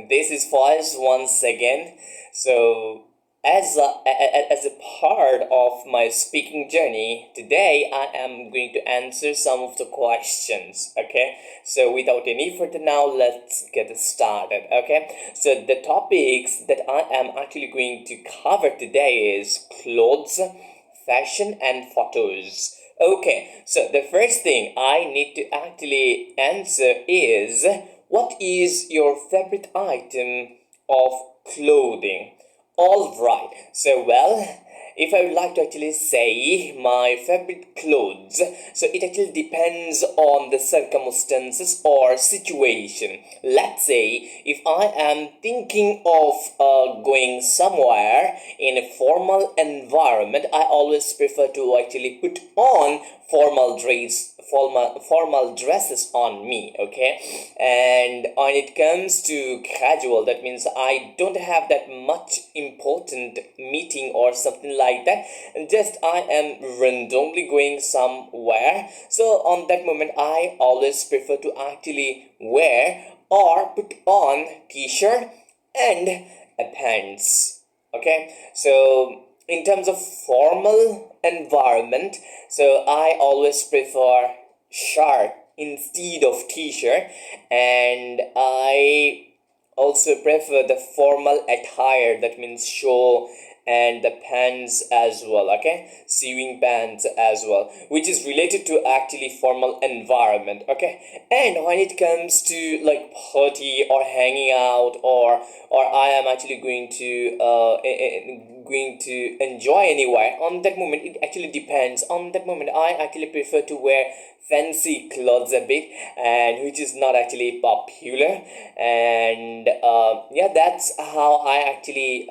this is Faiz once again. So, as a part of my speaking journey, today I am going to answer some of the questions. Okay, so without any further now, let's get started. Okay, so the topics that I am actually going to cover today is clothes, fashion, and photos. Okay, so the first thing I need to actually answer is, what is your favorite item of clothing? All right, so if I would like to actually say my favorite clothes, so it actually depends on the circumstances or situation. Let's say if I am thinking of going somewhere in a formal environment, I always prefer to actually put on formal dresses on me. Okay, and when it comes to casual, that means I don't have that much important meeting or something like that, just I am randomly going somewhere, so on that moment I always prefer to actually wear or put on t-shirt and a pants. Okay, so in terms of formal environment, so I always prefer shirt instead of t-shirt, and I also prefer the formal attire, that means show and the pants as well. Okay, sewing pants as well, which is related to actually formal environment. Okay, and when it comes to like party or hanging out, or I am actually going to enjoy anywhere, on that moment it actually depends. On that moment I actually prefer to wear fancy clothes a bit, and which is not actually popular, and yeah, that's how I actually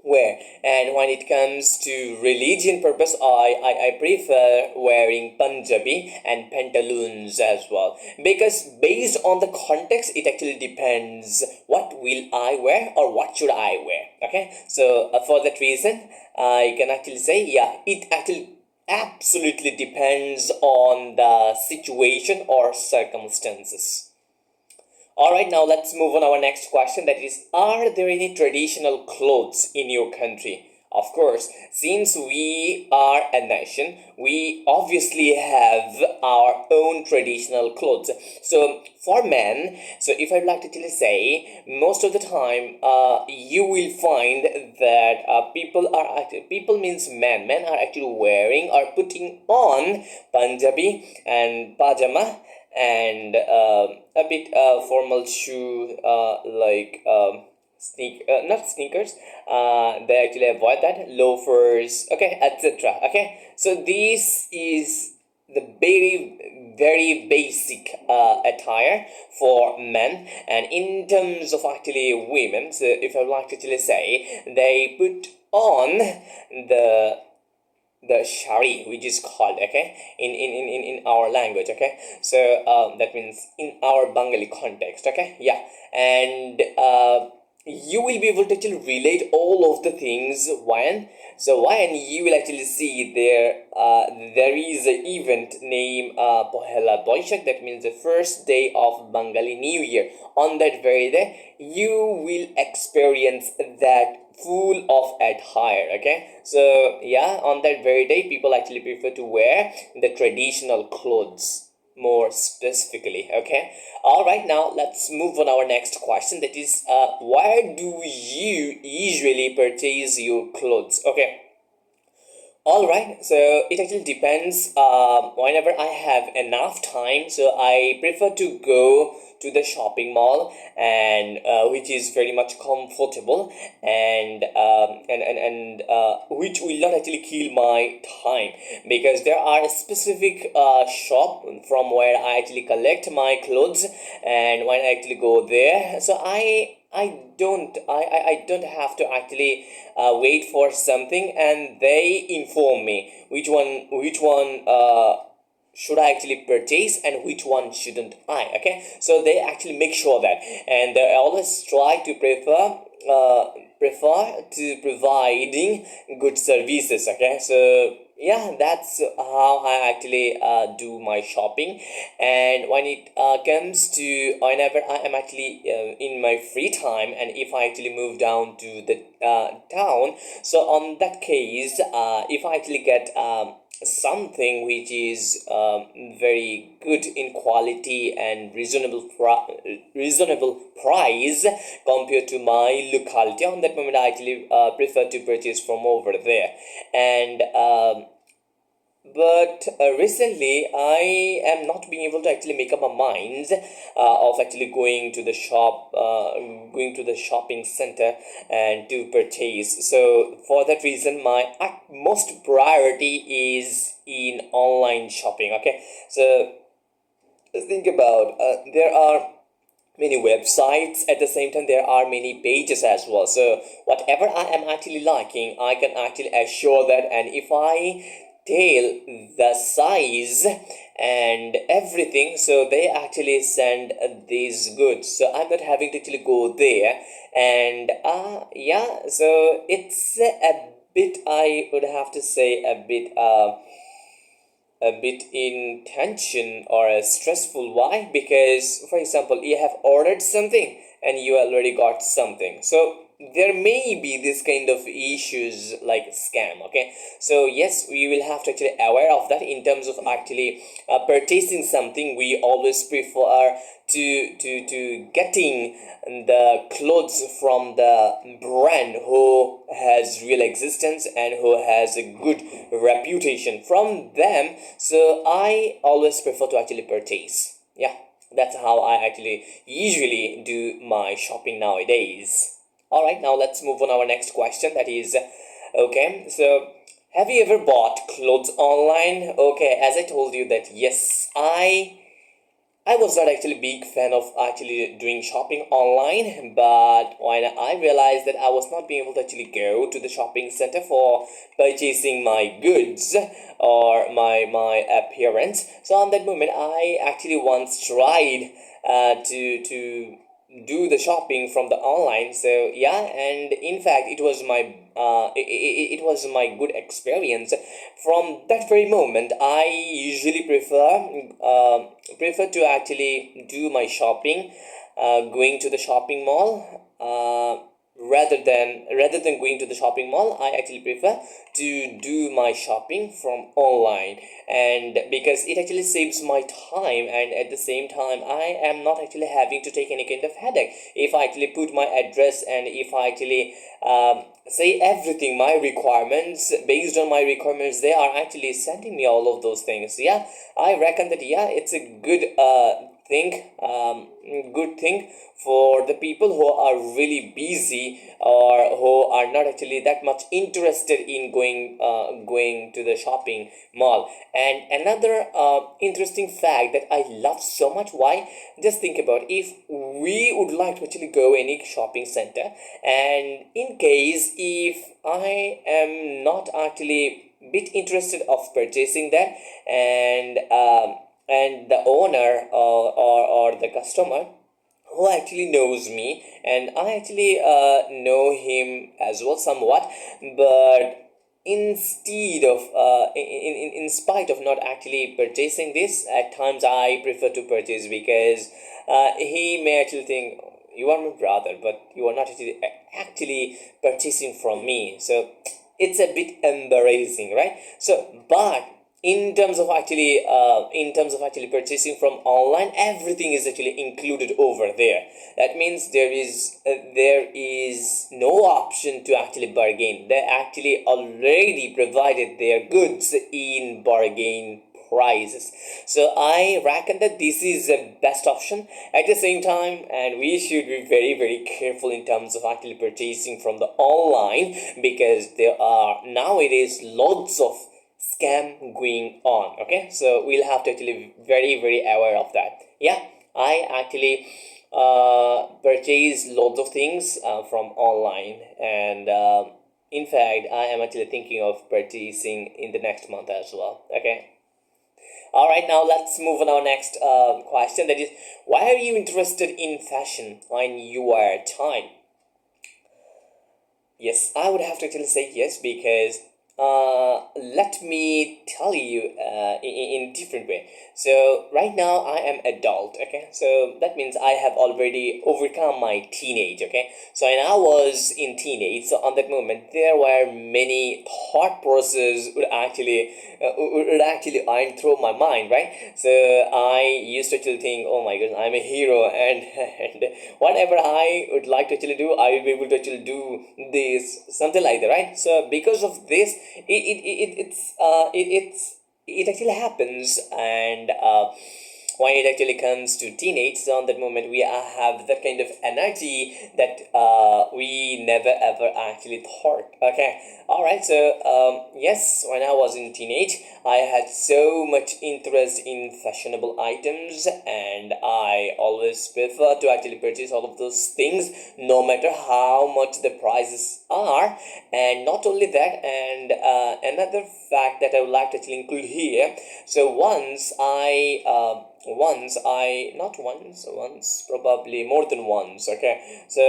wear. And when it comes to religion purpose, I prefer wearing Punjabi and pantaloons as well, because based on the context it actually depends what will I wear or what should I wear. Okay, so for that reason I can actually say, yeah, it actually absolutely depends on the situation or circumstances. Alright, now let's move on our next question, that is, are there any traditional clothes in your country? Of course, since we are a nation, we obviously have our own traditional clothes. So for men, so if I'd like to tell you, say, most of the time, you will find that people means men are actually wearing or putting on Punjabi and pajama, and a bit formal shoe, like not sneakers, they actually avoid that, loafers, okay, etc. Okay, so this is the very basic attire for men. And in terms of actually women, so if I would like to actually say, they put on the the shari, which is called, okay, in our language. Okay, so that means in our Bengali context. Okay, yeah, and you will be able to actually relate all of the things when you will actually see there is an event named Pohela Boishak, that means the first day of Bengali New Year. On that very day you will experience that full of attire. Okay, so yeah, on that very day people actually prefer to wear the traditional clothes more specifically. Okay, all right, now let's move on our next question, that is, where do you usually purchase your clothes? Okay, all right, so it actually depends. Whenever I have enough time, so I prefer to go to the shopping mall, and which is very much comfortable, and which will not actually kill my time, because there are a specific shop from where I actually collect my clothes, and when I actually go there, so I don't have to actually wait for something, and they inform me which one should I actually purchase and which one shouldn't I. Okay, so they actually make sure that, and they always try to prefer to providing good services. Okay, so yeah, that's how I actually do my shopping. And when it comes to whenever I am actually in my free time, and if I actually move down to the town, so on that case, if I actually get something which is very good in quality and reasonable price compared to my locality, on that moment I actually prefer to purchase from over there. And but recently I am not being able to actually make up my mind of actually going to the going to the shopping center and to purchase. So for that reason, my utmost priority is in online shopping. Okay, so think about there are many websites. At the same time, there are many pages as well. So whatever I am actually liking, I can actually assure that, and if I tell the size and everything, so they actually send these goods, so I'm not having to actually go there. And yeah, so it's a bit, I would have to say, a bit in tension or stressful. Why? Because for example, you have ordered something and you already got something, so there may be this kind of issues like scam. Okay, so yes, we will have to actually aware of that. In terms of actually purchasing something, we always prefer to getting the clothes from the brand who has real existence and who has a good reputation from them. So I always prefer to actually purchase. Yeah, that's how I actually usually do my shopping nowadays. All right, now let's move on our next question. That is, okay, so have you ever bought clothes online? Okay, as I told you that yes, I was not actually a big fan of actually doing shopping online, but when I realized that I was not being able to actually go to the shopping center for purchasing my goods or my appearance, so on that moment I actually once tried to do the shopping from the online. So yeah, and in fact it was my it was my good experience. From that very moment, I usually prefer to actually do my shopping going to the shopping mall, rather than going to the shopping mall. I actually prefer to do my shopping from online, and because it actually saves my time, and at the same time I am not actually having to take any kind of headache. If I actually put my address, and if I actually say everything, my requirements, based on my requirements, they are actually sending me all of those things. Yeah, I reckon that yeah, it's a thing good thing for the people who are really busy or who are not actually that much interested in going to the shopping mall. And another interesting fact that I love so much, why, just think about, if we would like to actually go any shopping center, and in case if I am not actually bit interested of purchasing that, and the owner or the customer who actually knows me, and I actually know him as well somewhat, but instead of in spite of not actually purchasing this, at times I prefer to purchase, because he may actually think, you are my brother, but you are not actually purchasing from me. So it's a bit embarrassing, right? So but in terms of actually purchasing from online, everything is actually included over there. That means there is no option to actually bargain. They actually already provided their goods in bargain prices. So I reckon that this is the best option. At the same time, and we should be very careful in terms of actually purchasing from the online, because there are nowadays lots of scam going on. Okay, so we'll have to actually very aware of that. Yeah, I actually purchase lots of things from online, and in fact I am actually thinking of purchasing in the next month as well. Okay, All right, now let's move on our next question. That is, why are you interested in fashion in your time? Yes, I would have to actually say yes because let me tell you in different way. So right now I am adult. Okay, so that means I have already overcome my teenage. Okay, so when I was in teenage, so on that moment there were many thought process would actually iron through my mind, right? So I used to actually think, oh my goodness, I'm a hero, and, and whatever I would like to actually do, I will be able to actually do this, something like that, right? So because of this, it actually happens, and when it actually comes to teenage, so on that moment we have that kind of energy that we never ever actually thought. Okay, all right. So yes, when I was in teenage, I had so much interest in fashionable items, and I always prefer to actually purchase all of those things, no matter how much the prices are. And not only that, and another fact that I would like to actually include here. So not once, probably more than once. Okay, so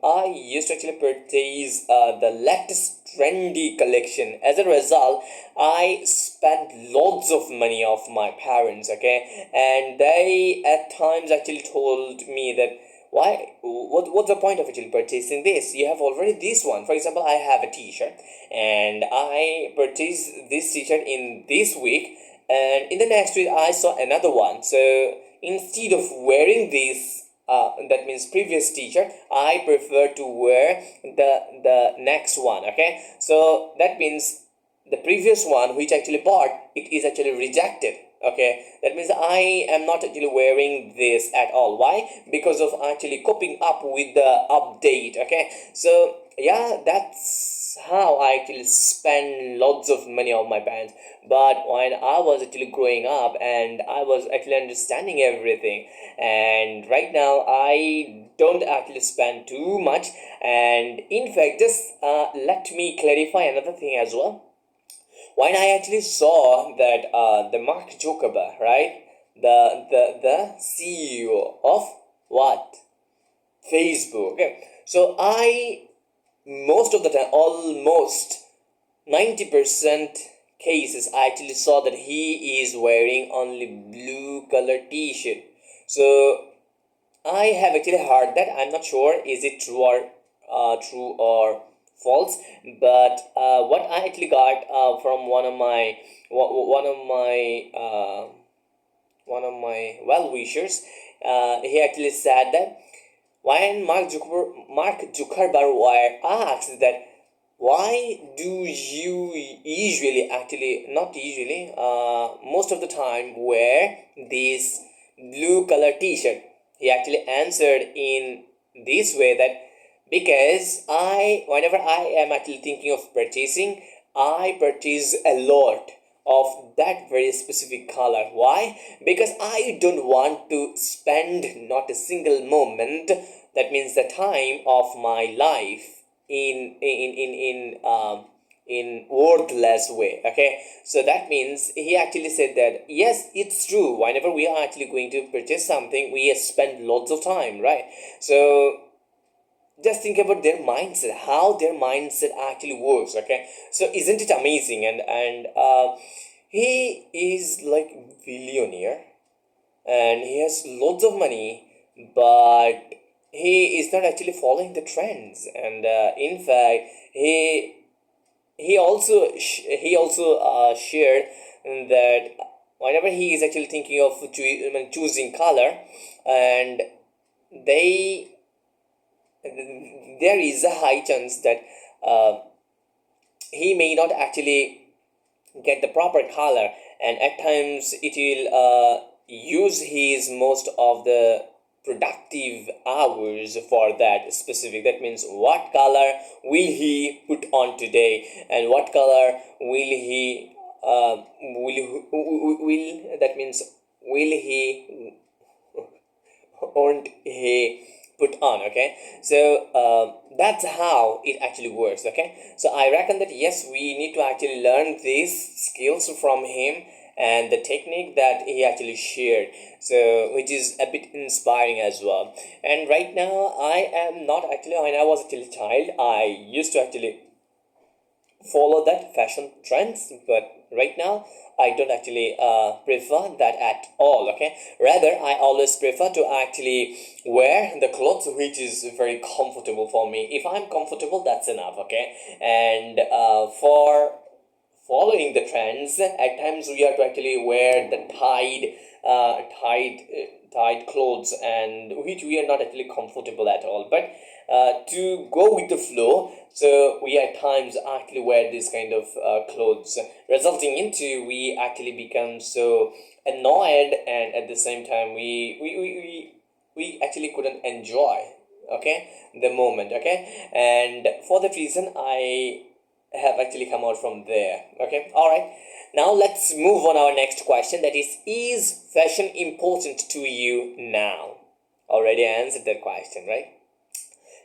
I used to actually purchase the latest trendy collection. As a result, I spent lots of money of my parents. Okay, and they at times actually told me that, what's the point of actually purchasing this? You have already this one. For example, I have a t-shirt, and I purchased this t-shirt in this week, and in the next week I saw another one. So instead of wearing this, that means previous t-shirt, I prefer to wear the next one. Okay, so that means the previous one which actually bought it is actually rejected. Okay, that means I am not actually wearing this at all. Why? Because of actually coping up with the update. Okay, so yeah, that's how I actually spend lots of money on my pants. But when I was actually growing up and I was actually understanding everything, and right now I don't actually spend too much. And in fact, just let me clarify another thing as well. When I actually saw that the Mark Zuckerberg, right, the CEO of what, Facebook. Okay, so I, most of the time, almost 90% cases, I actually saw that he is wearing only blue color t-shirt. So I have actually heard that. I'm not sure is it true or false, but what I actually got from one of my well wishers, he actually said that when Mark Zuckerberg were asked that why do you usually, actually not usually, most of the time wear this blue color t-shirt, he actually answered in this way that because whenever I am actually thinking of purchasing, I purchase a lot of that very specific color. Why? Because I don't want to spend not a single moment, that means the time of my life, in worthless way. Okay, so that means he actually said that yes, it's true, whenever we are actually going to purchase something, we spend lots of time, right? So just think about their mindset, how their mindset actually works. Okay, so isn't it amazing? And he is like billionaire, and he has lots of money, but he is not actually following the trends. And in fact, he also shared that whenever he is actually thinking of choosing color, and they there is a high chance that uh, he may not actually get the proper color, and at times it will use his most of the productive hours for that specific. That means what color will he put on today, and what color will that means will he won't he put on. Okay, so that's how it actually works. Okay, so I reckon that yes, we need to actually learn these skills from him, and the technique that he actually shared, so which is a bit inspiring as well. And right now I am not actually, when I was actually a child, I used to actually follow that fashion trends, but right now I don't actually prefer that at all. Okay, rather I always prefer to actually wear the clothes which is very comfortable for me. If I'm comfortable, that's enough. Okay, and for following the trends, at times we have to actually wear the tied clothes, and which we are not actually comfortable at all. But to go with the flow, so we at times actually wear this kind of clothes, resulting into we actually become so annoyed, and at the same time we actually couldn't enjoy, okay, the moment. Okay, and for that reason I have actually come out from there. Okay, all right, now let's move on our next question, that is fashion important to you now? Already answered that question, right?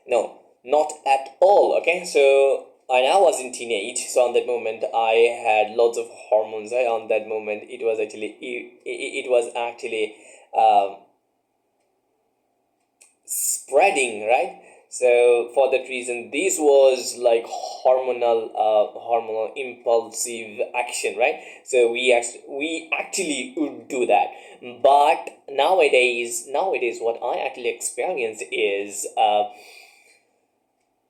No, not at all. Okay, so when I was in teenage, so on that moment I had lots of hormones. Right? On that moment it was actually it was actually spreading, right? So for that reason, this was like hormonal impulsive action, right? So we actually would do that. But nowadays what I actually experience is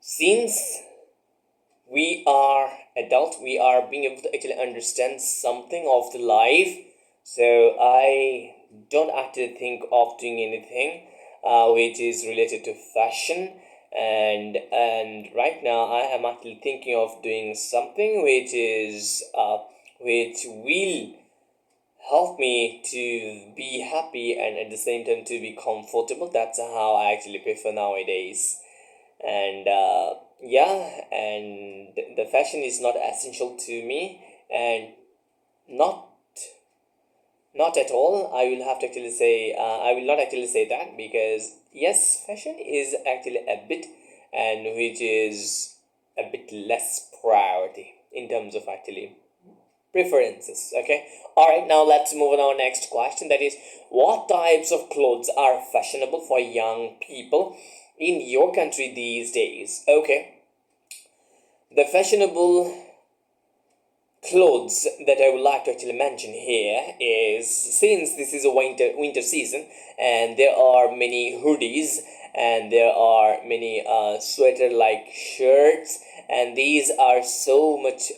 since we are adult, we are being able to actually understand something of the life, so I don't actually think of doing anything which is related to fashion. And right now I am actually thinking of doing something which is which will help me to be happy and at the same time to be comfortable. That's how I actually prefer nowadays. And yeah, and the fashion is not essential to me, and not not at all. I will have to actually say I will not actually say that, because yes, fashion is actually a bit, and which is a bit less priority in terms of actually preferences. Okay, all right, now let's move on our next question, that is, what types of clothes are fashionable for young people in your country these days? Okay, the fashionable clothes that I would like to actually mention here is, since this is a winter season, and there are many hoodies, and there are many sweater like shirts, and these are so much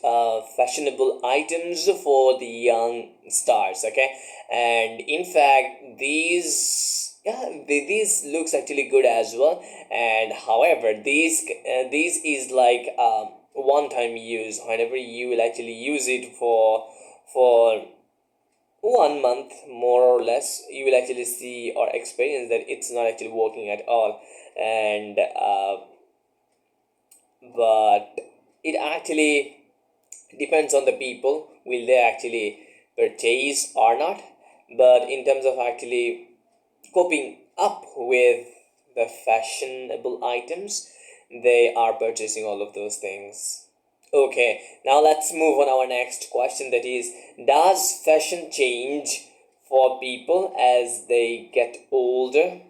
fashionable items for the young stars. Okay, and in fact these looks actually good as well. And however, these is like one time use. Whenever you will actually use it for 1 month more or less, you will actually see or experience that it's not actually working at all. And but it actually depends on the people, will they actually purchase or not. But in terms of actually coping up with the fashionable items, they are purchasing all of those things. Okay, now let's move on our next question, that is, does fashion change for people as they get older?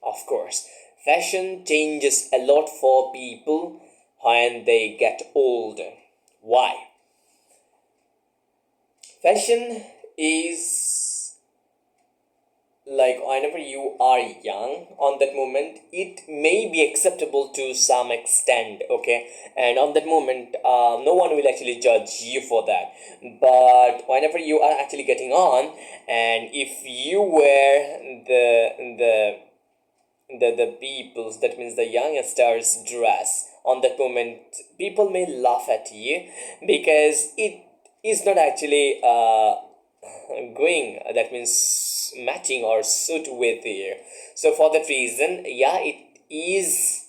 Of course, fashion changes a lot for people when they get older. Why? Fashion is like, whenever you are young, on that moment it may be acceptable to some extent. Okay, and on that moment no one will actually judge you for that. But whenever you are actually getting on, and if you wear the people's, that means the youngsters dress, on that moment people may laugh at you, because it is not actually going, that means matching or suit with you. So for that reason, yeah, it is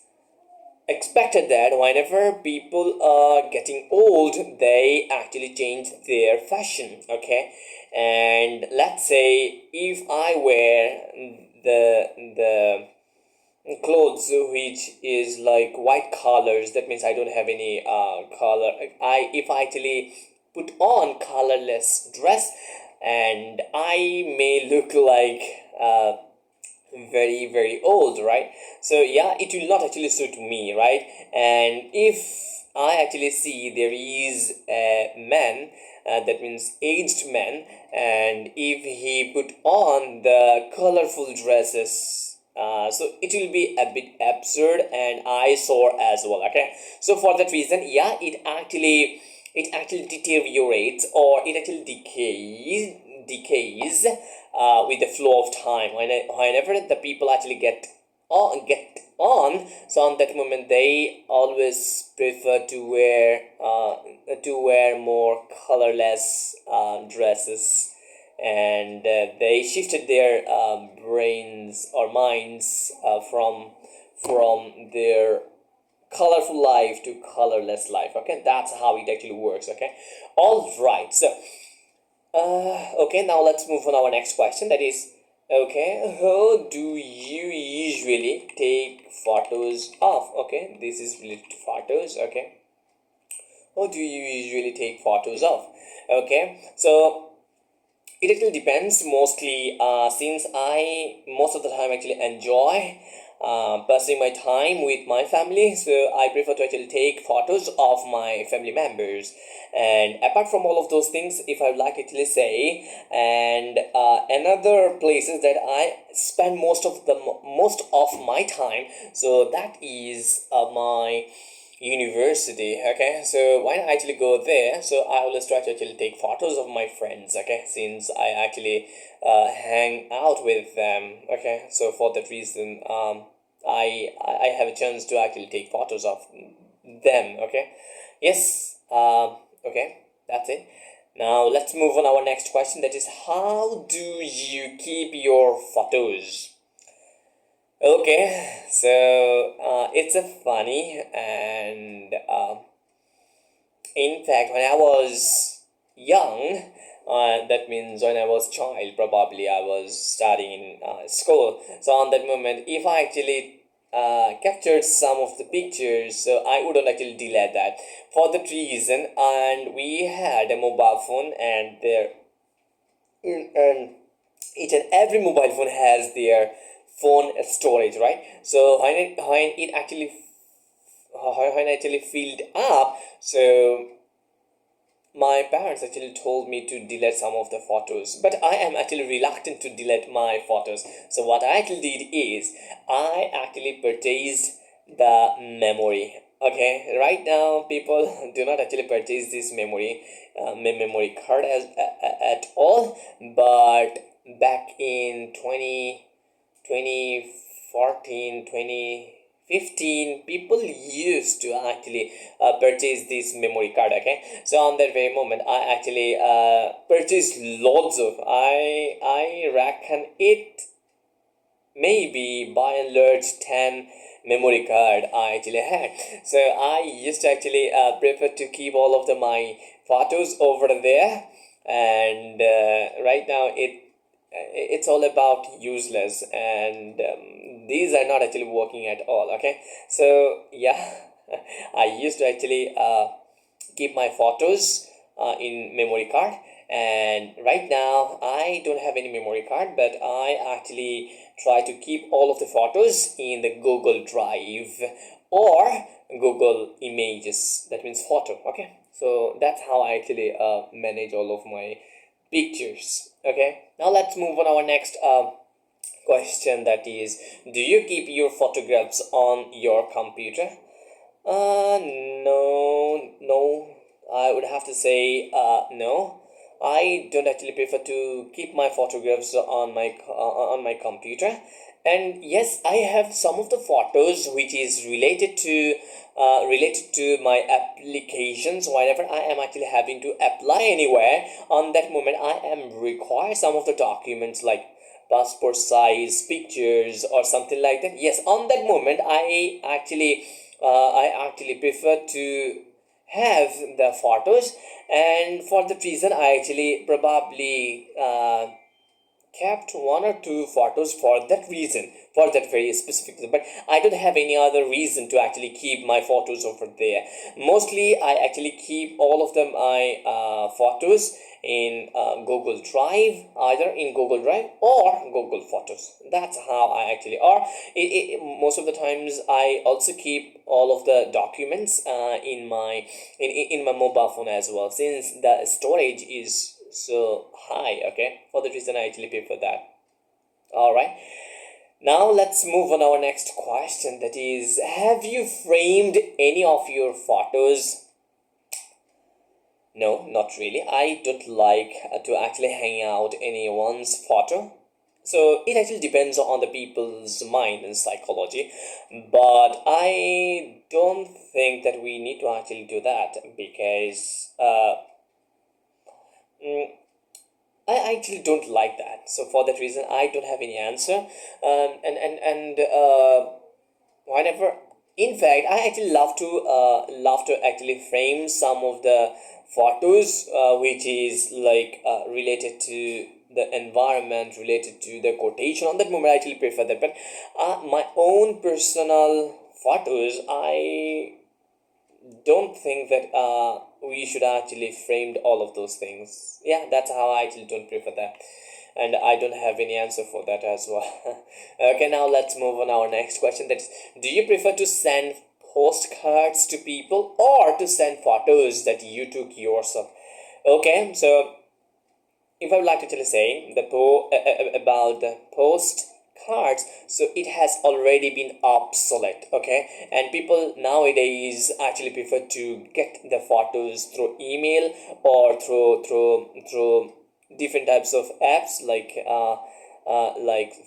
expected that whenever people are getting old, they actually change their fashion. Okay, and let's say if I wear the clothes which is like white colors, that means I don't have any color. I if I actually put on colorless dress, and I may look like very old, right? So yeah, it will not actually suit me, right? And if I actually see there is a man, that means aged man, and if he put on the colorful dresses, so it will be a bit absurd and eyesore as well. Okay, so for that reason, yeah, it actually deteriorates, or it actually decays with the flow of time. Whenever the people actually get on, so on that moment they always prefer to wear more colorless dresses, and they shifted their brains or minds from their colorful life to colorless life. Okay, that's how it actually works. Okay, all right. So okay, now let's move on our next question. That is, okay, how do you usually take photos of? Okay, this is related to photos. Okay, how do you usually take photos of? Okay, so it actually depends mostly, since I most of the time actually enjoy passing my time with my family, so I prefer to actually take photos of my family members. And apart from all of those things, if I would like to actually say, and another places that I spend most of my time, so that is my university. Okay, so when I actually go there, so I always try to actually take photos of my friends. Okay, since I actually hang out with them. Okay, so for that reason, I have a chance to actually take photos of them. Okay, yes. Okay, that's it. Now let's move on our next question. That is, how do you keep your photos? Okay, so it's a funny, and in fact, when I was young, that means when I was child, probably I was studying in school. So on that moment, if I actually captured some of the pictures, so I wouldn't actually delete that for that reason. And we had a mobile phone, and each and every mobile phone has their phone storage, right? So when it actually filled up, so my parents actually told me to delete some of the photos, but I am actually reluctant to delete my photos. So what I actually did is I actually purchased the memory. Okay, right now people do not actually purchase this memory card at all, but back in 2014, 2015, people used to actually purchase this memory card. Okay, so on that very moment I actually purchased lots of, I reckon it maybe by and large 10 memory card I actually had. So I used to actually prefer to keep all of my photos over there, and right now it's all about useless, and these are not actually working at all. Okay, so yeah, I used to actually keep my photos in memory card, and right now I don't have any memory card, but I actually try to keep all of the photos in the Google Drive or Google Images, that means photo. Okay, so that's how I actually manage all of my pictures. Okay, now let's move on our next question. That is, do you keep your photographs on your computer? No, I would have to say no. I don't actually prefer to keep my photographs on my computer. And yes, I have some of the photos which is related to my applications. Whenever I am actually having to apply anywhere, on that moment I am require some of the documents like passport size pictures or something like that. Yes, on that moment I actually prefer to have the photos, and for that reason I actually probably kept one or two photos for that reason, for that very specific reason. But I don't have any other reason to actually keep my photos over there. Mostly, I actually keep all of them my photos in Google Drive, either in Google Drive or Google Photos. That's how I actually, or most of the times I also keep all of the documents in my mobile phone as well, since the storage is so high. Okay, for that reason I actually prefer that. All right, now let's move on our next question, that is, have you framed any of your photos? No, not really. I don't like to actually hang out anyone's photo. So it actually depends on the people's mind and psychology. But I don't think that we need to actually do that, because I actually don't like that. So for that reason, I don't have any answer. Whatever. In fact, I actually love to actually frame some of the photos, which is like related to the environment, related to the quotation. On that moment, I actually prefer that. But my own personal photos, I don't think that we should actually framed all of those things. Yeah, that's how I actually don't prefer that, and I don't have any answer for that as well. Okay, now let's move on our next question. That's, do you prefer to send postcards to people or to send photos that you took yourself? Okay, so if I would like to tell you say about the postcards, so it has already been obsolete. Okay, and people nowadays actually prefer to get the photos through email or through different types of apps like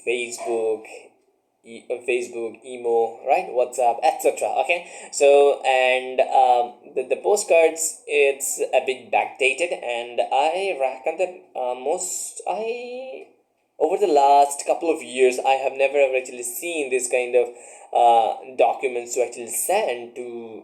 Facebook, emo, right, WhatsApp, etc. Okay, so and the postcards, it's a bit backdated, and I reckon that most I over the last couple of years I have never ever actually seen this kind of documents to actually send to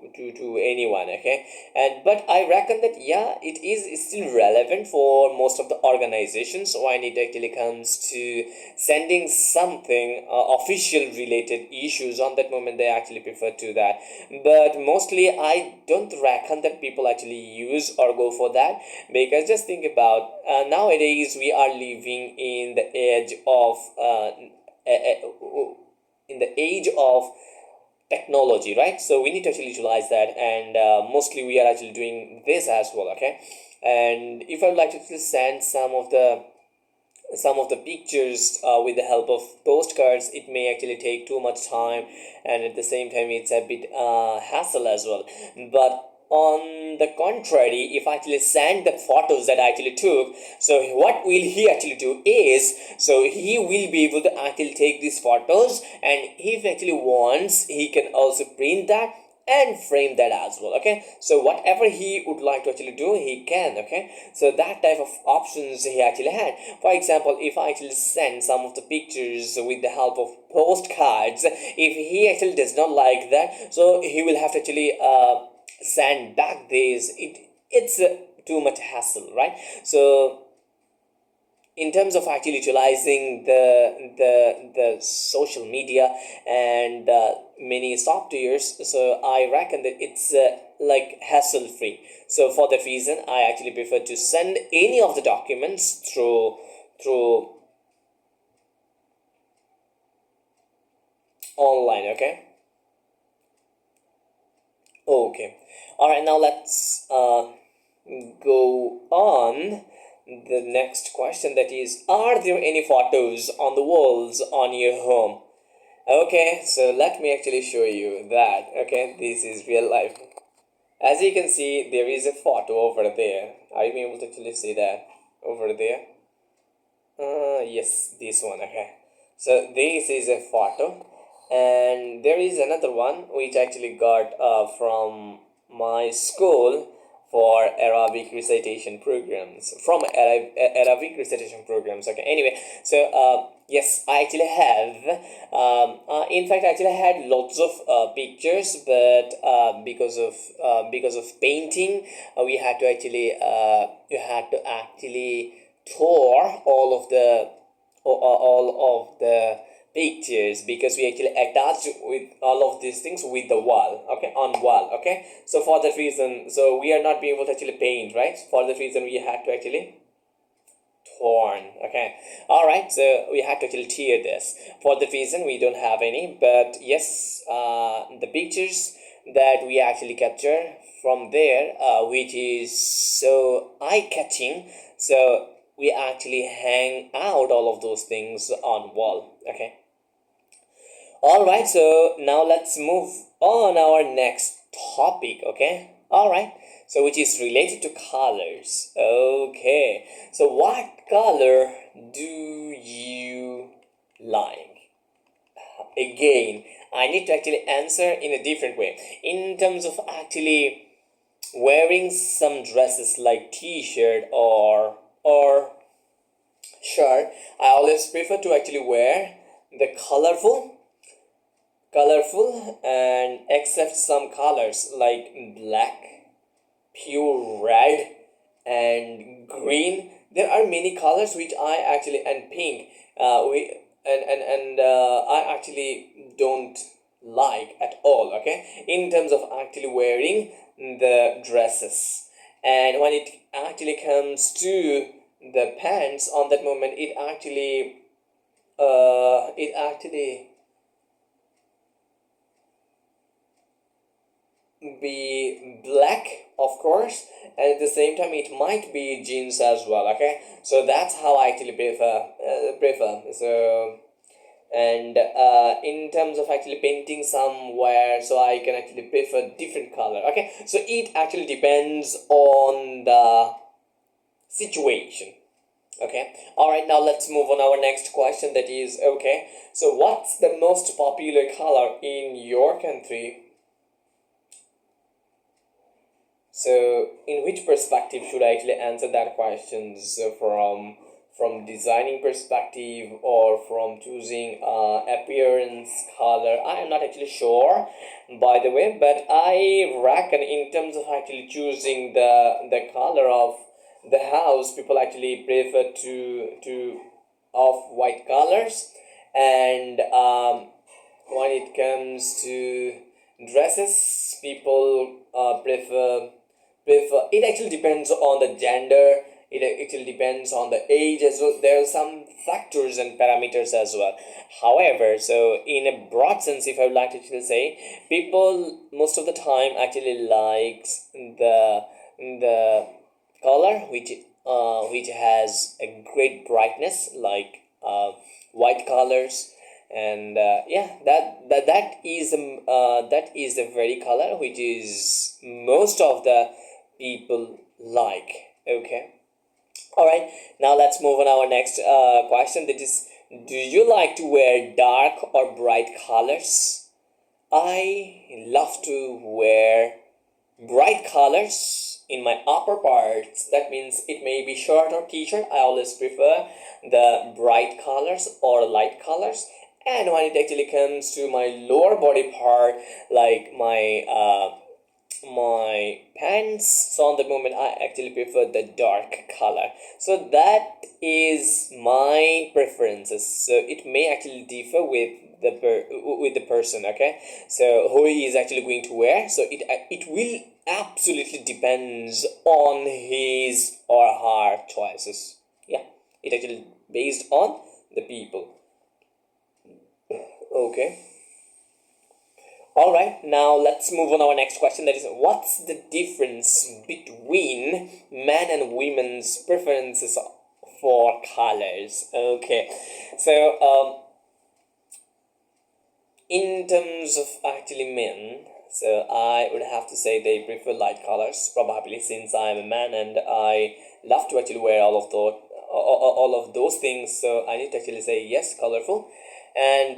anyone. Okay, and but I reckon that yeah, it is still relevant for most of the organizations when it actually comes to sending something official related issues. On that moment they actually prefer to that, but mostly I don't reckon that people actually use or go for that, because just think about nowadays we are living in the age of in the age of technology, right? So we need to actually utilize that, and mostly we are actually doing this as well. Okay, and if I would like to send some of the pictures with the help of postcards, it may actually take too much time, and at the same time it's a bit hassle as well. But on the contrary, if I actually send the photos that I actually took, so what will he actually do is, so he will be able to actually take these photos, and if he actually wants, he can also print that and frame that as well. Okay, so whatever he would like to actually do, he can. Okay, so that type of options he actually had. For example, if I actually send some of the pictures with the help of postcards, if he actually does not like that, so he will have to actually send back this. It's too much hassle, right? So in terms of actually utilizing the social media and many softwares, so I reckon that it's like hassle free. So for that reason I actually prefer to send any of the documents through online. Okay, all right, now let's go on the next question, that is, are there any photos on the walls on your home? Okay, so let me actually show you that. Okay, this is real life. As you can see, there is a photo over there. Are you able to actually see that over there? Yes, this one. Okay, so this is a photo, and there is another one which actually got from my school for Arabic recitation programs, from Arabic recitation programs. Okay, anyway, so yes, I actually have in fact I actually had lots of pictures, but because of painting, we had to actually you had to actually tore all of the pictures, because we actually attach with all of these things with the wall, okay, on wall, okay. So for that reason, so we are not being able to actually paint, right? For that reason, we had to actually torn, okay. All right, so we had to actually tear this. For the reason, we don't have any, but yes, the pictures that we actually capture from there, which is so eye-catching, so we actually hang out all of those things on wall, okay. All right, so now let's move on our next topic, okay. All right, so which is related to colors. Okay, so what color do you like? Again, I need to actually answer in a different way, in terms of actually wearing some dresses like t-shirt or shirt. I always prefer to actually wear the colorful, and except some colors like black, pure red, and green. There are many colors which I actually, and pink, we I actually don't like at all, okay, in terms of actually wearing the dresses. And when it actually comes to the pants, on that moment, it actually be black, of course, and at the same time it might be jeans as well, okay. So that's how I actually prefer. So, and in terms of actually painting somewhere, so I can actually prefer different color, okay. So it actually depends on the situation, okay. All right, now let's move on our next question, that is, okay, so what's the most popular color in your country? So, in which perspective should I actually answer that question? So from designing perspective, or from choosing appearance color? I am not actually sure, by the way, but I reckon in terms of actually choosing the color of the house, people actually prefer to off white colors, and when it comes to dresses, people prefer it actually depends on the gender, it actually depends on the age as well. There are some factors and parameters as well. However, so in a broad sense, if I would like to actually say, people most of the time actually likes the color which has a great brightness, like white colors. And yeah, that is the very color which is most of the people like, okay. All right, now let's move on our next question, that is, do you like to wear dark or bright colors? I love to wear bright colors in my upper parts. That means it may be shirt or t-shirt. I always prefer the bright colors or light colors. And when it actually comes to my lower body part, like my pants, so on the moment, I actually prefer the dark color. So that is my preferences. So it may actually differ with the person, okay. So who he is actually going to wear, so it will absolutely depends on his or her choices. Yeah, it actually based on the people, okay. All right, now let's move on our next question, that is, what's the difference between men and women's preferences for colors? Okay, so in terms of actually men, so I would have to say they prefer light colors, probably, since I'm a man and I love to actually wear all of those things. So I need to actually say yes, colorful, and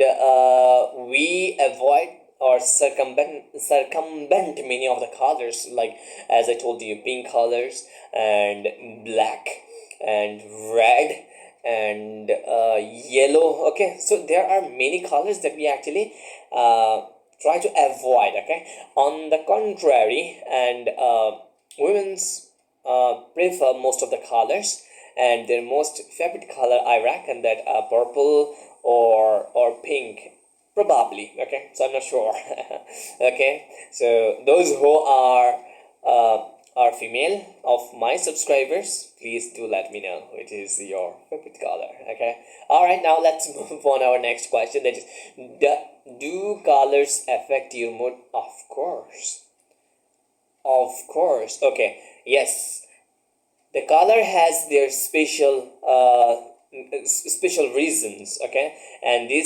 we avoid or circumvent many of the colors, like as I told you, pink colors and black and red and yellow, okay. So there are many colors that we actually try to avoid, okay. On the contrary, and women's prefer most of the colors, and their most favorite color, I reckon that purple or pink, probably. Okay, so I'm not sure. Okay, so those who are female of my subscribers, please do let me know which is your favorite color. Okay, all right, now let's move on our next question, that is, do colors affect your mood? Of course, of course. Okay, yes, the color has their special reasons. Okay, and the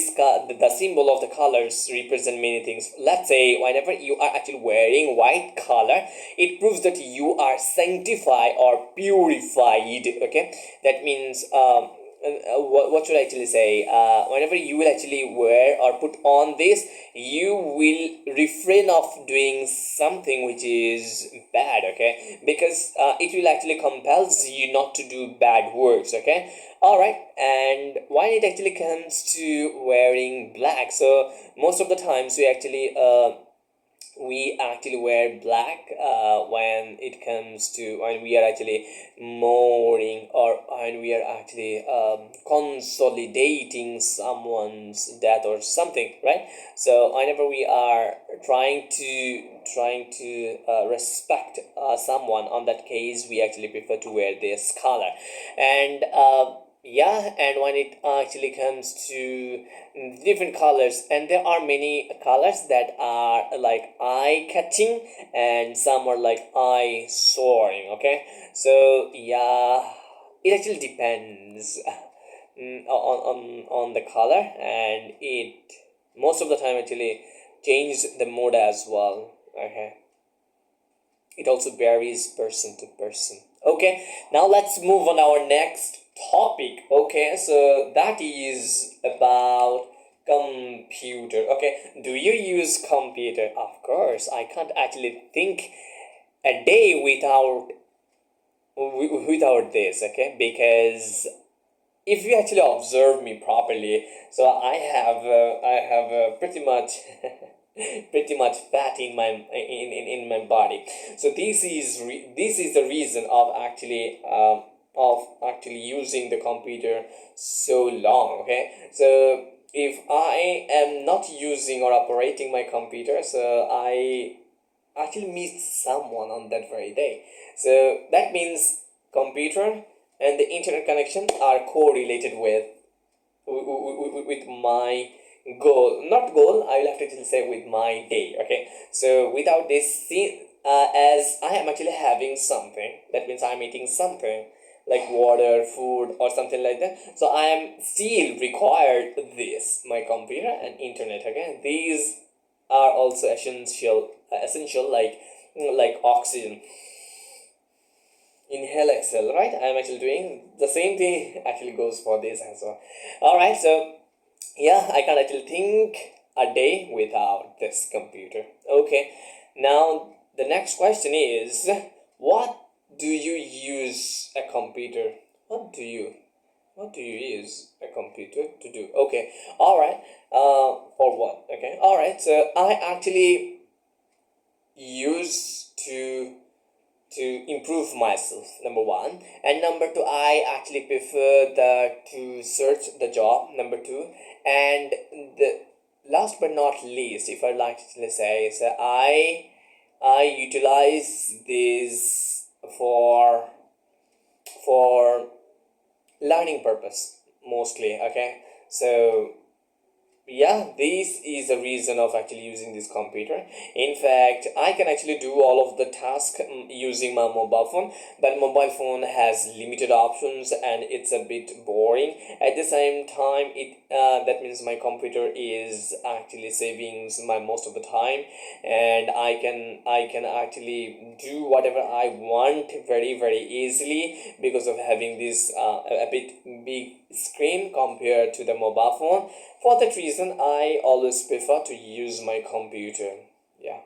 symbol of the colors represent many things. Let's say whenever you are actually wearing white color, it proves that you are sanctified or purified. Okay, that means what should I actually say, whenever you will actually wear or put on this, you will refrain of doing something which is bad. Okay, because it will actually compels you not to do bad works. Okay, all right. And when it actually comes to wearing black, so most of the times we actually wear black when it comes to when we are actually mourning, or when we are actually consolidating someone's death or something, right? So whenever we are trying to respect someone, on that case we actually prefer to wear this color. And yeah, and when it actually comes to different colors, and there are many colors that are like eye catching and some are like eye soaring. Okay, so yeah, it actually depends on the color, and it most of the time actually changes the mood as well. Okay, it also varies person to person. Okay, now let's move on our next topic. Okay, so that is about computer. Okay, do you use computer? Of course, I can't actually think a day without this. Okay, because if you actually observe me properly, so I have pretty much pretty much fat in my body. So this is the reason of actually using the computer so long. Okay, so if I am not using or operating my computer, so I actually meet someone on that very day. So that means computer and the internet connection are correlated with my goal, not goal, I will have to just say with my day. Okay, so without this, as I am actually having something, that means I'm eating something like water, food, or something like that, so I am still required this, my computer and internet. Okay, these are also essential like oxygen. Inhale, exhale, right? I'm actually doing the same thing actually goes for this as well. All right, so yeah, I can't actually think a day without this computer. Okay, now the next question is, what do you use a computer? What do you use a computer to do? Okay, all right. For what? Okay, all right. So I actually use to improve myself, number one, and number two, I actually prefer to search the job, number two, and the last but not least, if I'd like to say, is that I utilize this for learning purpose mostly. Okay, so yeah, this is the reason of actually using this computer. In fact, I can actually do all of the tasks using my mobile phone, but mobile phone has limited options and it's a bit boring. At the same time, it that means my computer is actually saving my most of the time, and I can actually do whatever I want very easily because of having this a bit big screen compared to the mobile phone. For that reason, I always prefer to use my computer. Yeah.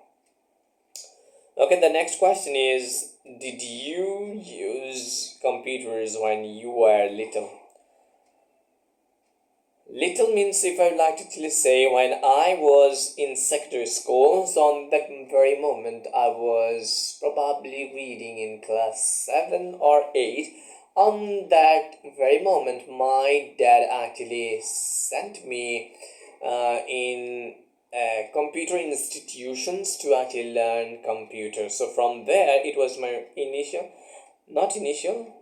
Okay, the next question is, did you use computers when you were little? Little means, if I would like to actually say, when I was in secondary school, so on that very moment, I was probably reading in class 7 or 8. on that very moment, my dad actually sent me in computer institutions to actually learn computers. So from there, it was my not initial.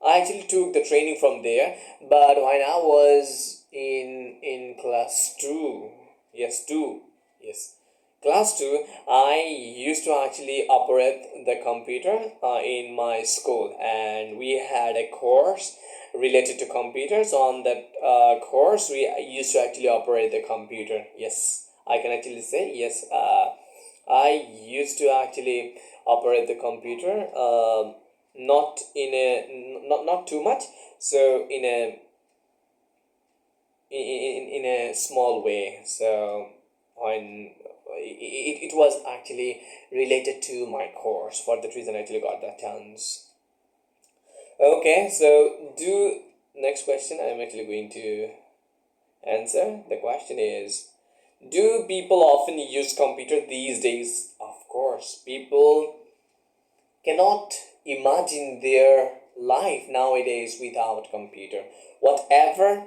I actually took the training from there, but when I was in class two, yes, two, yes, class 2, I used to actually operate the computer in my school, and we had a course related to computers. On that course, we used to actually operate the computer. Yes, I can actually say yes. I used to actually operate the computer, not in a not too much. So in a small way. So when it was actually related to my course, for that reason I actually got that chance. Okay, so do next question I'm actually going to answer. The question is, do people often use computer these days? Of course, people cannot imagine their life nowadays without computer. Whatever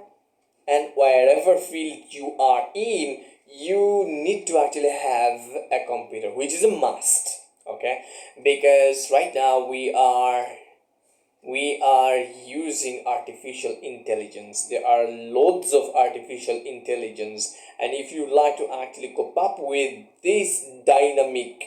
and wherever field you are in, you need to actually have a computer, which is a must. Okay, because right now we are using artificial intelligence. There are loads of artificial intelligence, and if you like to actually cope up with this dynamic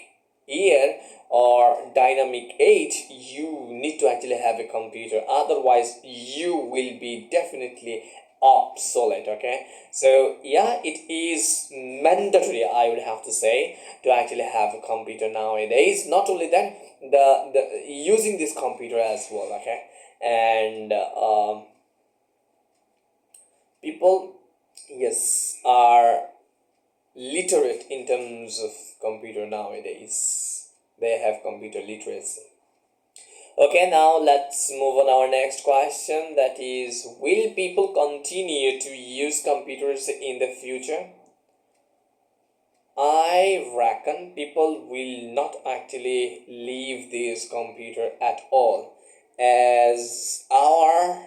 year or dynamic age, you need to actually have a computer, otherwise you will be definitely obsolete. Okay, so yeah, it is mandatory, I would have to say, to actually have a computer nowadays. Not only that, the using this computer as well. Okay, and people, yes, are literate in terms of computer nowadays. They have computer literacy. Okay, now let's move on our next question, that is, will people continue to use computers in the future? I reckon people will not actually leave this computer at all, as our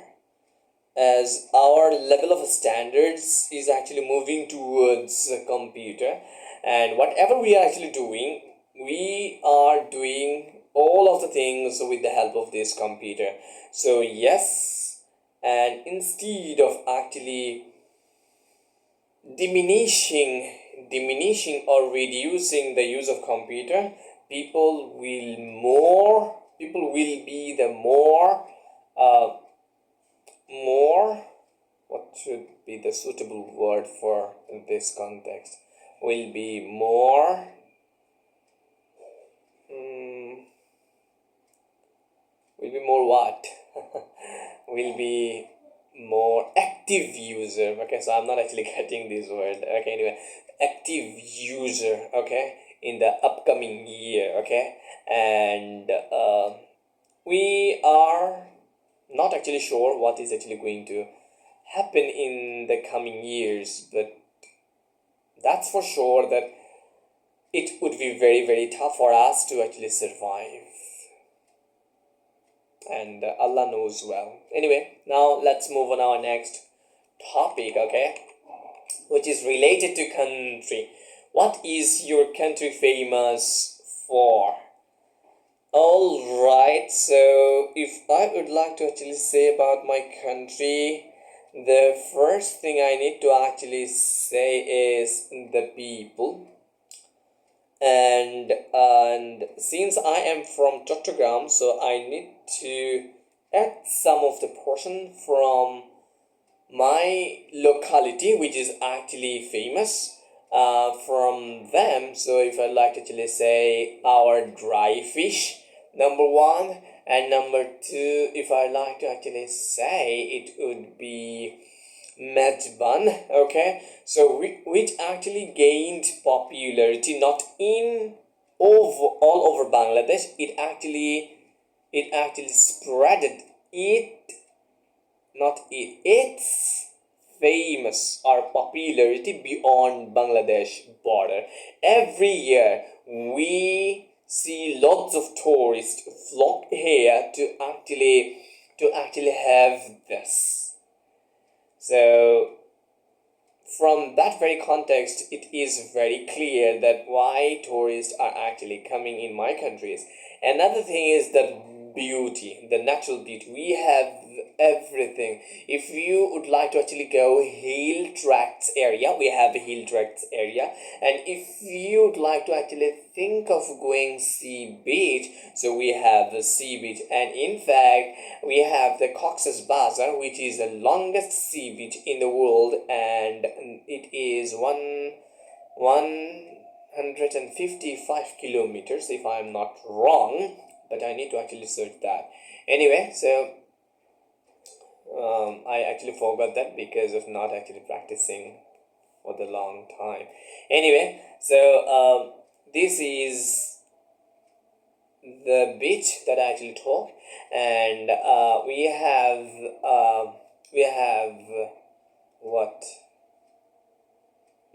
level of standards is actually moving towards a computer, and whatever we are actually doing, we are doing all of the things with the help of this computer. So yes, and instead of actually diminishing or reducing the use of computer, people will be the more, what should be the suitable word for this context, will be more what? Will be more active user. Okay, so I'm not actually getting this word. Okay, anyway, active user. Okay, in the upcoming year. Okay, and we are not actually sure what is actually going to happen in the coming years, but that's for sure that it would be very, very tough for us to actually survive, and Allah knows well. Anyway, now let's move on our next topic. Okay, which is related to country. What is your country famous for? All right, so if I would like to actually say about my country, the first thing I need to actually say is the people. And since I am from Chattogram, so I need to add some of the portion from my locality, which is actually famous from them. So if I like to actually say our dry fish, number one, and number two, if I like to actually say, it would be Medban. Okay, so which actually gained popularity not in all over Bangladesh. It actually spreaded its famous or popularity beyond Bangladesh border. Every year we see lots of tourists flock here to actually to actually have this. So from that very context, it is very clear that why tourists are actually coming in my countries. Another thing is the beauty, the natural beauty. We have everything. If you would like to actually go hill tracts area, we have a hill tracts area. And if you would like to actually think of going sea beach, so we have the sea beach. And in fact, we have the Cox's Bazar, which is the longest sea beach in the world, and it is 155 kilometers, if I'm not wrong, but I need to actually search that. Anyway, so I actually forgot that because of not actually practicing for the long time. Anyway, so this is the beach that I actually talk, and we have what?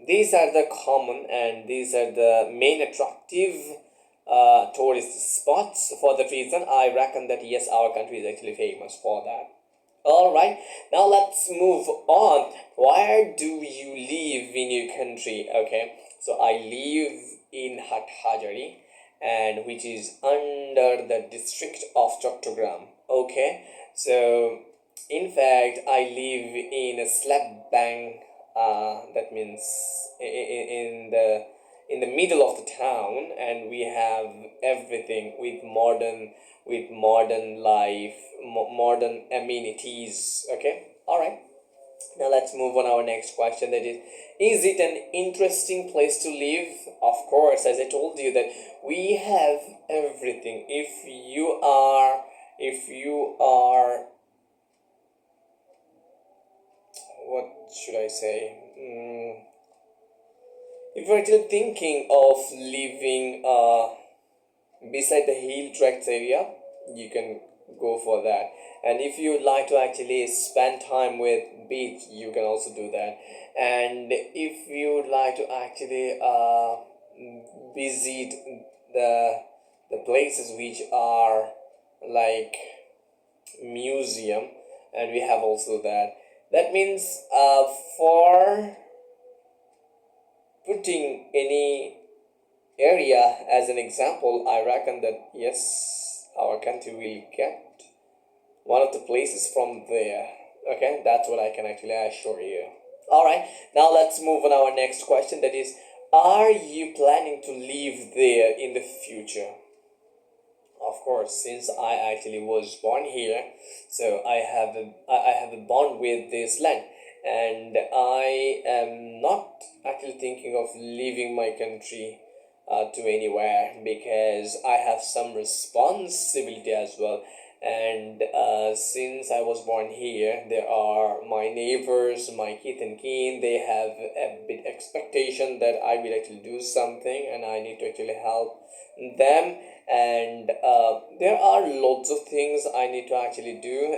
These are the common and these are the main attractive tourist spots. For the reason I reckon that yes, our country is actually famous for that. Alright, now let's move on. Where do you live in your country? Okay, so I live in Hathajari, and which is under the district of Chattogram. Okay, so in fact I live in a slab bank, that means in the middle of the town, and we have everything with modern life, modern amenities. Okay, all right, now let's move on our next question, that is it an interesting place to live? Of course, as I told you that we have everything. If you are what should I say? If you're actually thinking of living beside the hill tracts area, you can go for that. And if you would like to actually spend time with beach, you can also do that. And if you would like to actually visit the places which are like museum, and we have also that. That means for putting any area as an example, I reckon that yes, our country will get one of the places from there. Okay, that's what I can actually assure you. Alright, now let's move on our next question, that is, are you planning to live there in the future? Of course, since I actually was born here, so I have a bond with this land, and I am not actually thinking of leaving my country to anywhere, because I have some responsibility as well. And since I was born here, there are my neighbors, my kith and kin, they have a bit expectation that I will actually do something, and I need to actually help them. And there are lots of things I need to actually do,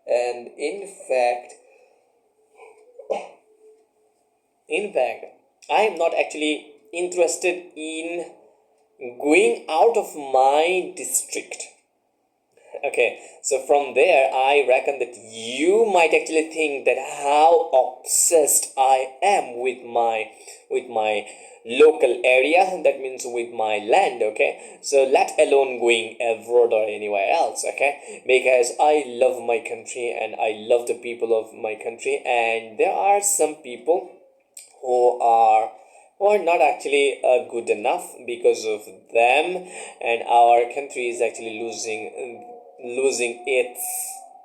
and in fact I am not actually interested in going out of my district. Okay, so from there I reckon that you might actually think that how obsessed I am with my local area, that means with my land. Okay, so let alone going abroad or anywhere else. Okay, because I love my country and I love the people of my country, and there are some people who are not actually good enough. Because of them, and our country is actually losing its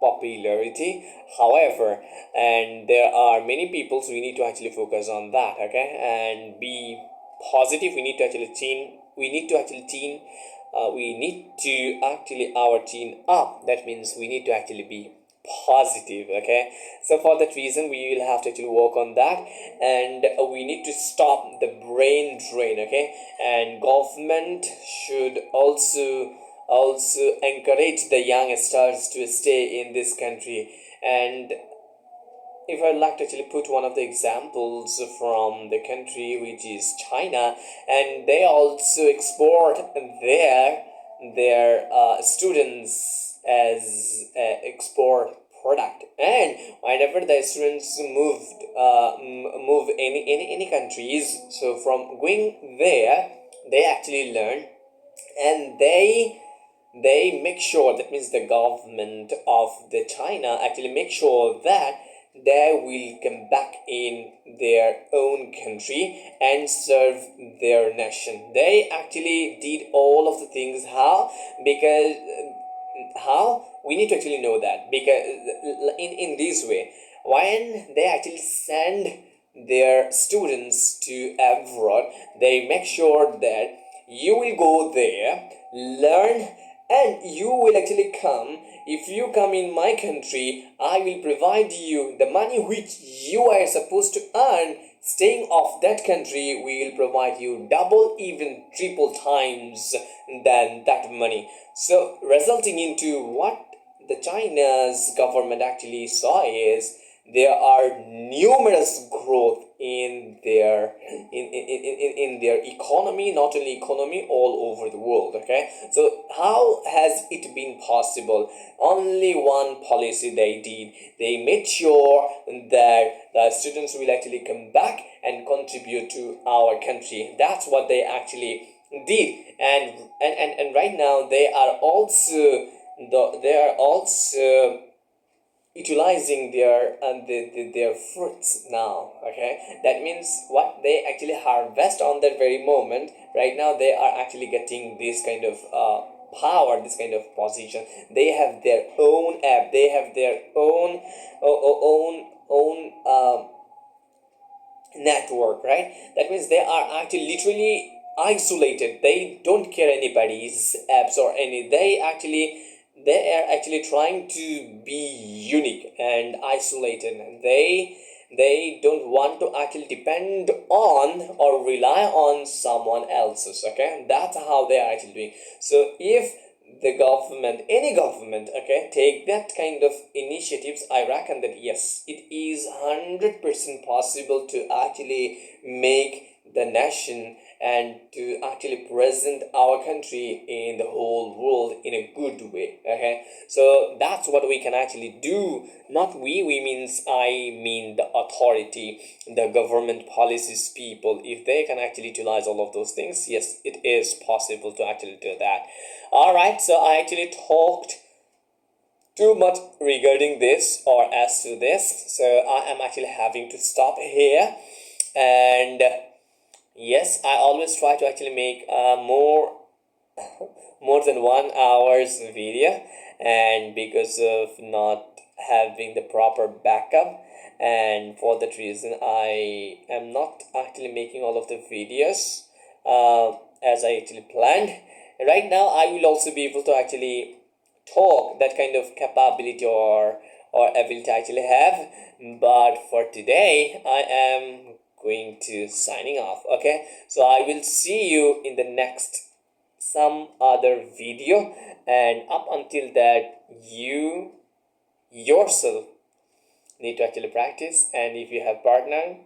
popularity. However, and there are many people, so we need to actually focus on that. Okay, and be positive. We need to actually our teen up. That means we need to actually be positive. Okay, so for that reason we will have to actually work on that, and we need to stop the brain drain. Okay, and government should also encourage the youngsters to stay in this country. And if I'd like to actually put one of the examples from the country, which is China, and they also export there their students as export product. And whenever the students move any countries, so from going there, they actually learn, and they make sure, that means the government of the China actually make sure that they will come back in their own country and serve their nation. They actually did all of the things. How? Because how we need to actually know that, because in this way, when they actually send their students to abroad, they make sure that you will go there, learn, and you will actually come. If you come in my country, I will provide you the money which you are supposed to earn staying off that country. We will provide you double, even triple times than that money. So resulting into what the China's government actually saw is there are numerous growth in their in their economy, not only economy, all over the world. Okay, so how has it been possible? Only one policy they did. They made sure that the students will actually come back and contribute to our country. That's what they actually did. And right now they are also utilizing their fruits now. Okay, that means what they actually harvest on that very moment, right now they are actually getting this kind of power, this kind of position. They have their own app, they have their own network, right? That means they are actually literally isolated. They don't care anybody's apps or any. They are actually trying to be unique and isolated. They don't want to actually depend on or rely on someone else's. Okay, that's how they are actually doing. So if the government, any government, okay, take that kind of initiatives, I reckon that yes, it is 100% possible to actually make the nation and to actually present our country in the whole world in a good way. Okay, so that's what we can actually do. Not we means, I mean the authority, the government policies people. If they can actually utilize all of those things, yes, it is possible to actually do that. All right, so I actually talked too much regarding this or as to this, so I am actually having to stop here. And yes, I always try to actually make more than 1 hour's video, and because of not having the proper backup, and for that reason I am not actually making all of the videos as I actually planned. Right now I will also be able to actually talk that kind of capability or ability I actually have, but for today I am going to signing off. Okay, so I will see you in the next some other video, and up until that, you yourself need to actually practice. And if you have partner,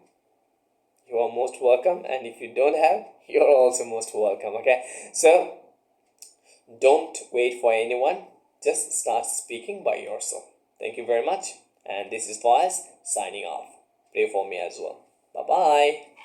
you are most welcome, and if you don't have, you're also most welcome. Okay, so don't wait for anyone, just start speaking by yourself. Thank you very much, and this is Faiz signing off. Pray for me as well. Bye bye.